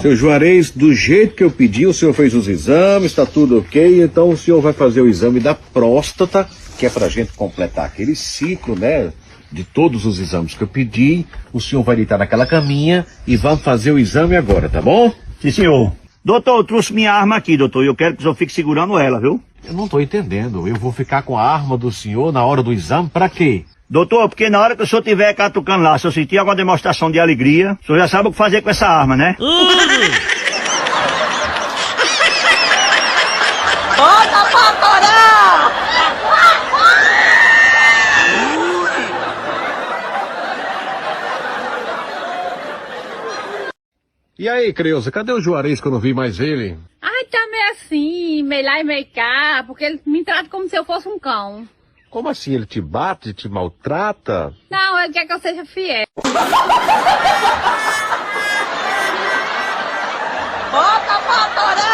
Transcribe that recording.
Seu Juarez, do jeito que eu pedi, o senhor fez os exames, está tudo ok, então o senhor vai fazer o exame da próstata, que é pra gente completar aquele ciclo, né? De todos os exames que eu pedi, o senhor vai deitar naquela caminha e vamos fazer o exame agora, tá bom? Sim, senhor. Doutor, eu trouxe minha arma aqui, doutor, e eu quero que o senhor fique segurando ela, viu? Eu não tô entendendo, eu vou ficar com a arma do senhor na hora do exame, pra quê? Doutor, porque na hora que o senhor estiver catucando lá, se eu sentir alguma demonstração de alegria, o senhor já sabe o que fazer com essa arma, né? Bota pra torar! E aí, Creuza, cadê o Juarez que eu não vi mais ele? Ai, tá meio assim, meio lá e meio cá, porque ele me trata como se eu fosse um cão. Como assim? Ele te bate, te maltrata? Não, ele quer que eu seja fiel. Bota pra torar!